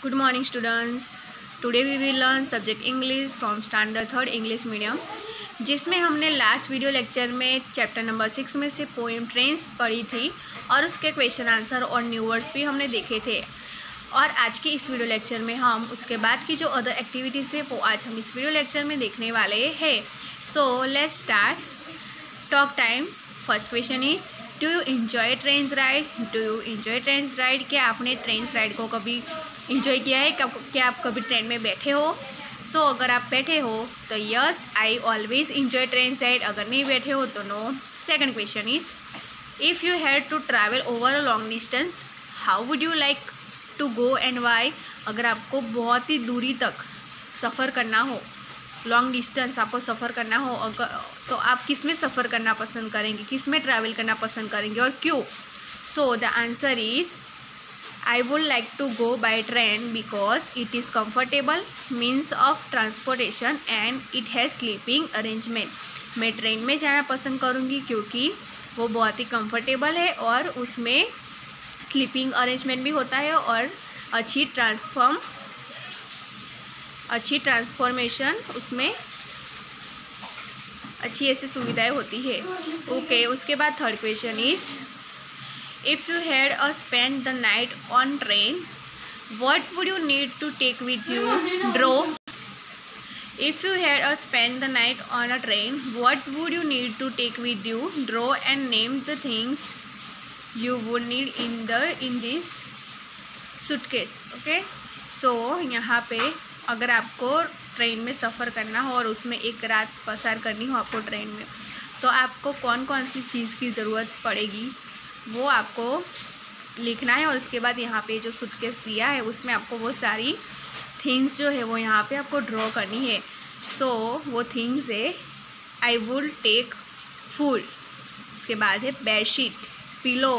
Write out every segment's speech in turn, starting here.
Good morning students. Today we will learn subject English from standard 3rd English medium, जिसमें हमने last video lecture में chapter number 6 में से poem trains पढ़ी थी और उसके क्वेश्चन आंसर और न्यू वर्ड्स भी हमने देखे थे। और आज की इस वीडियो लेक्चर में हम उसके बाद की जो अदर एक्टिविटीज़ है वो आज हम इस वीडियो लेक्चर में देखने वाले हैं। So let's start. Talk time. First question is do you enjoy trains ride. Do you enjoy trains ride. क्या आपने ट्रेन्स राइड को कभी इन्जॉय किया है? क्या आप कभी ट्रेन में बैठे हो? सो अगर आप बैठे हो तो yes I always enjoy trains ride. अगर नहीं बैठे हो तो no. Second question is if you had to travel over a long distance how would you like to go and why. अगर आपको बहुत ही दूरी तक सफ़र करना हो, लॉन्ग डिस्टेंस आपको सफ़र करना हो, अगर तो आप किस में सफ़र करना पसंद करेंगे, किस में ट्रैवल करना पसंद करेंगे और क्यों? So the answer is I would like to go by train because it is comfortable means of transportation and it has sleeping arrangement. मैं ट्रेन में जाना पसंद करूँगी क्योंकि वो बहुत ही कंफर्टेबल है और उसमें स्लीपिंग अरेंजमेंट भी होता है और अच्छी ट्रांसफॉर्मेशन उसमें अच्छी ऐसी सुविधाएं होती है। ओके, उसके बाद third question is if you had spent the night on train what would you need to take with you? Draw. If you had spent the night on a train what would you need to take with you? Draw and name the things you would need in this suitcase. Okay, so यहाँ पे अगर आपको train में सफ़र करना हो और उसमें एक रात पसार करनी हो आपको ट्रेन में, तो आपको कौन कौन सी चीज़ की ज़रूरत पड़ेगी वो आपको लिखना है। और उसके बाद यहाँ पे जो सूटकेस दिया है उसमें आपको वो सारी थिंग्स जो है वो यहाँ पे आपको ड्रॉ करनी है। सो वो थिंग्स है आई वुड टेक फूड, उसके बाद है bedsheet, pillow,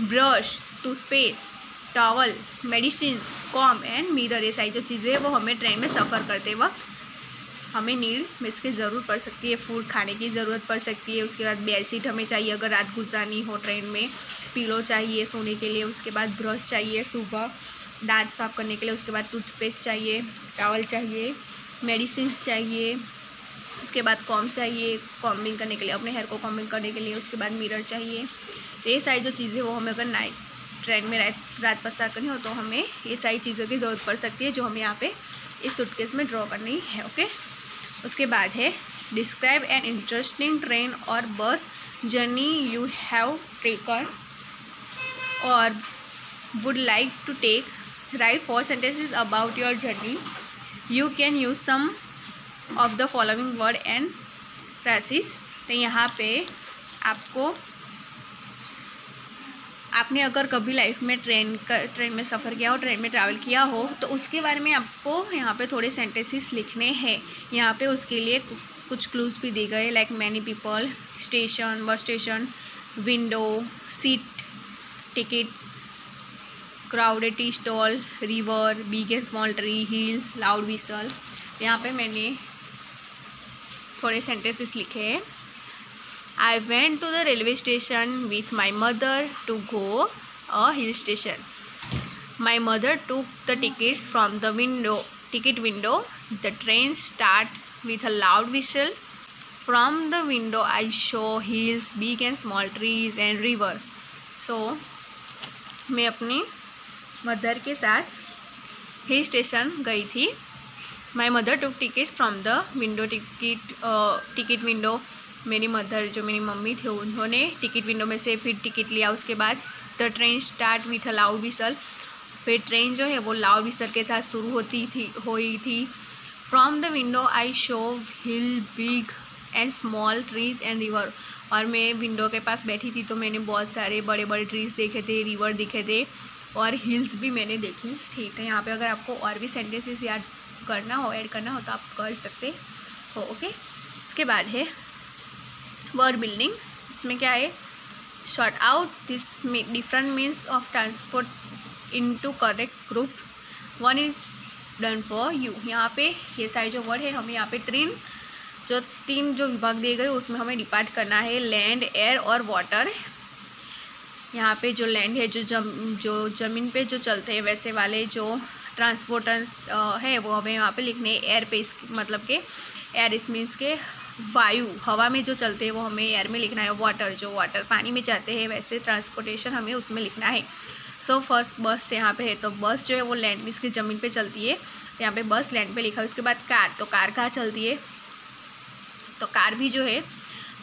brush, toothpaste, towel, medicines, com and mirror. ये सारी जो चीज़ें हैं वो हमें ट्रेन में सफ़र करते वक्त हमें नीड में इसकी ज़रूरत पड़ सकती है। फूड खाने की ज़रूरत पड़ सकती है। उसके बाद बेडशीट हमें चाहिए अगर रात गुजारनी हो ट्रेन में, पिलो चाहिए सोने के लिए, उसके बाद ब्रश चाहिए सुबह दांत साफ़ करने के लिए, उसके बाद टूथपेस्ट चाहिए, टॉवल चाहिए, मेडिसिन चाहिए, उसके बाद कॉम चाहिए कॉम्बिंग करने के लिए, अपने हेयर को कॉम्बिंग करने के लिए, उसके बाद मिरर चाहिए। तो ये सारी जो चीज़ें वो हमें अगर ट्रेन में रात पसार करनी हो तो हमें ये सारी चीज़ों की ज़रूरत पड़ सकती है जो हमें यहाँ पे इस सूटकेस में ड्रॉ करनी है। ओके, उसके बाद है डिस्क्राइब एन इंटरेस्टिंग ट्रेन और bus journey you have taken और would like to take. Write 4 sentences about your journey. You can use some of the following word and phrases. तो यहाँ पे आपने अगर कभी लाइफ में ट्रेन में सफ़र किया हो, ट्रेन में ट्रैवल किया हो तो उसके बारे में आपको यहाँ पे थोड़े सेंटेंसेस लिखने हैं। यहाँ पे उसके लिए कुछ क्लूज भी दी गए like many people, station, bus station, window, seat, tickets, crowded tea stall, river, big and small tree, hills, loud whistle. यहाँ पे मैंने थोड़े सेंटेंसेस लिखे हैं। I went to the railway station with my mother to go a hill station. My mother took the tickets from the ticket window. The train started with a loud whistle. From the window I saw hills, big and small trees and river. So मैं अपनी mother के साथ hill station गई थी। My mother took tickets from the ticket window. मेरी mother जो मेरी mummy थी उन्होंने टिकट विंडो में से फिर टिकट लिया। उसके बाद the train start with a loud whistle. फिर ट्रेन जो है वो लाउड विसल के साथ शुरू हुई थी। From the window I show hill, big and small trees and river. और मैं विंडो के पास बैठी थी तो मैंने बहुत सारे बड़े बड़े ट्रीज़ देखे थे, रिवर दिखे थे और हिल्स भी मैंने देखी थी। तो यहाँ पे अगर आपको और भी सेंटेंसेस याद करना हो, ऐड करना हो तो आप कर सकते हो। ओके, उसके बाद है वर्ड बिल्डिंग। इसमें क्या है? Short out this different means of transport into correct group. 1 is done for you. यहाँ पे ये सारे जो वर्ड है हमें यहाँ पे तीन जो विभाग दिए गए उसमें हमें डिपार्ट करना है, लैंड, एयर और वाटर। यहाँ पे जो लैंड है, जो ज़मीन पे जो चलते हैं वैसे वाले जो ट्रांसपोर्टर है वो हमें यहाँ पे लिखने एयर पे, मतलब के एयर इस मीन्स के वायु, हवा में जो चलते हैं वो हमें एयर में लिखना है। वाटर, जो वाटर पानी में जाते हैं वैसे ट्रांसपोर्टेशन हमें उसमें लिखना है। सो फर्स्ट बस यहाँ पे है, तो बस जो है वो लैंड मीन्स की ज़मीन पे चलती है, तो यहाँ पे बस लैंड पे लिखा है। उसके बाद कार, तो कार कहाँ चलती है, तो कार भी जो है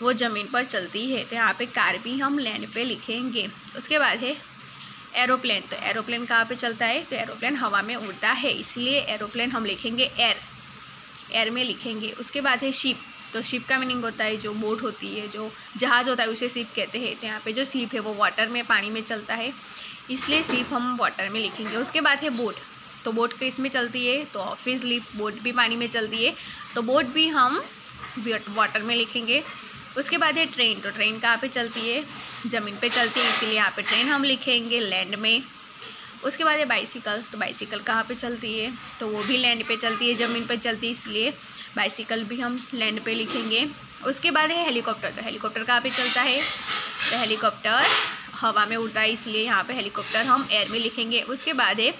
वो ज़मीन पर चलती है, तो यहाँ पे कार भी हम लैंड पे लिखेंगे। उसके बाद है एरोप्लेन, तो एरोप्लेन कहाँ पे चलता है, तो एरोप्लेन हवा में उड़ता है, इसलिए एरोप्लेन हम लिखेंगे एयर में लिखेंगे। उसके बाद है शिप, तो शिप का मीनिंग होता है जो बोट होती है, जो जहाज़ होता है उसे शिप कहते हैं। तो यहाँ पे जो शिप है वो वाटर में, पानी में चलता है, इसलिए शिप हम वाटर में लिखेंगे। उसके बाद है बोट, तो बोट किस में चलती है, तो ऑब्वियसली बोट भी पानी में चलती है, तो बोट भी हम वाटर में लिखेंगे। उसके बाद है ट्रेन, तो ट्रेन कहाँ पे चलती है, ज़मीन पे चलती है, इसीलिए यहाँ पे ट्रेन हम लिखेंगे लैंड में। उसके बाद है बाइसिकल, तो बाइसिकल कहाँ पे चलती है, तो वो भी लैंड पे चलती है, ज़मीन पे चलती है, इसलिए बाइसिकल भी हम लैंड पे लिखेंगे। उसके बाद है हेलीकॉप्टर, तो हेलीकॉप्टर कहाँ पे चलता है, तो हेलीकॉप्टर हवा में उड़ता है, इसलिए यहाँ पे हेलीकॉप्टर हम एयर में लिखेंगे। उसके बाद है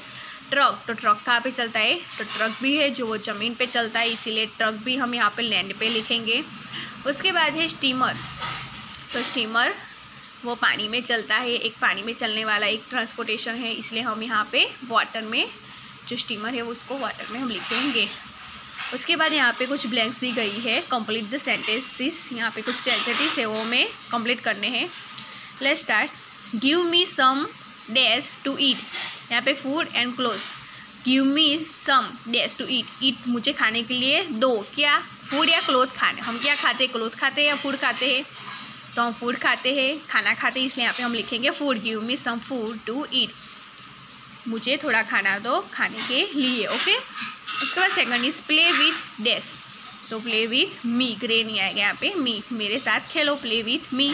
ट्रक, तो ट्रक कहाँ पे चलता है, तो ट्रक भी है जो वो ज़मीन पे चलता है, इसीलिए ट्रक भी हम यहाँ पे लैंड पे लिखेंगे। उसके बाद है स्टीमर, तो स्टीमर वो पानी में चलता है, एक पानी में चलने वाला एक ट्रांसपोर्टेशन है, इसलिए हम यहाँ पे वाटर में जो स्टीमर है उसको वाटर में हम लिखेंगे। उसके बाद यहाँ पे कुछ ब्लैंक्स दी गई है, कंप्लीट द सेंटेंसेस, यहाँ पे कुछ सेंटेंसेस है वो हमें कंप्लीट करने हैं। Let's start. Give me some dash to eat, यहाँ पे food and clothes, give me some dash to eat, eat मुझे खाने के लिए दो, क्या, फूड या क्लोथ खाने, हम क्या खाते हैं, क्लोथ खाते हैं या फूड खाते हैं, तो हम फूड खाते हैं, खाना खाते हैं, इसलिए यहाँ पे हम लिखेंगे food, give me some food to eat, मुझे थोड़ा खाना दो खाने के लिए, ओके। उसके बाद second is play with dash, तो प्ले विथ मी, ग्रे नहीं आएगा यहाँ पे, मी, मेरे साथ खेलो, प्ले विथ मी।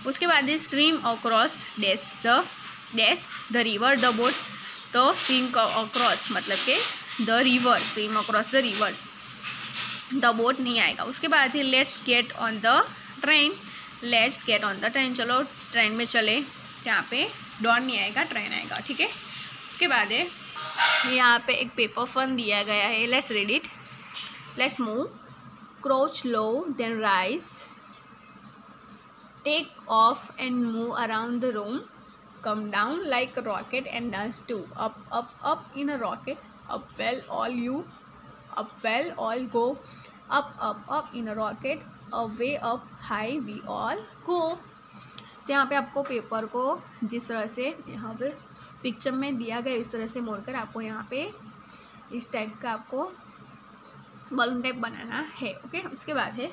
उसके बाद is swim across dash the river the boat, तो स्विम अक्रॉस मतलब के the river, swim across the river, the boat नहीं आएगा। उसके बाद है let's get on the train, let's get on the train, चलो ट्रेन में चले, यहाँ पे डॉन नहीं आएगा, ट्रेन आएगा, ठीक है। उसके बाद है यहाँ पे एक पेपर फन दिया गया है, let's read it. Let's move, crouch low then rise, take off and move around the room, come down like a rocket and dance too, up in a rocket, up well all go, up in a rocket, way up high we all go। से यहाँ पे आपको paper को जिस तरह से यहाँ पे पिक्चर में दिया गया इस तरह से मोड़कर आपको यहाँ पे इस टाइप का आपको बलून टाइप बनाना है, ओके। उसके बाद है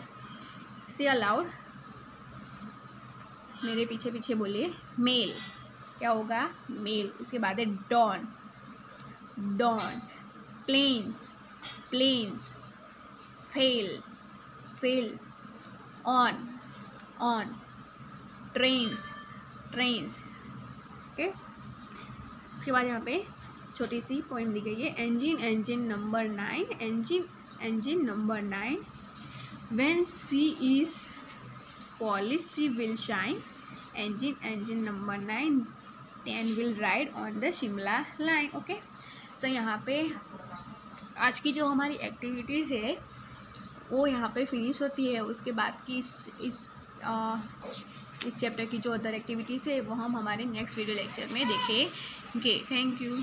से अलाउड, मेरे पीछे पीछे बोलिए, मेल, क्या होगा, मेल। उसके बाद है dawn, planes, fail, on, trains, okay. उसके बाद यहाँ पे छोटी सी पॉइंट दी गई है, engine number 9, when she is polished she will shine, engine number 9, 10 will ride on the Shimla line, okay. So यहाँ पे आज की जो हमारी एक्टिविटीज़ है वो यहाँ पे फिनिश होती है। उसके बाद की इस चैप्टर की जो अदर एक्टिविटीज़ है वो हम हमारे नेक्स्ट वीडियो लेक्चर में देखेंगे। Thank you.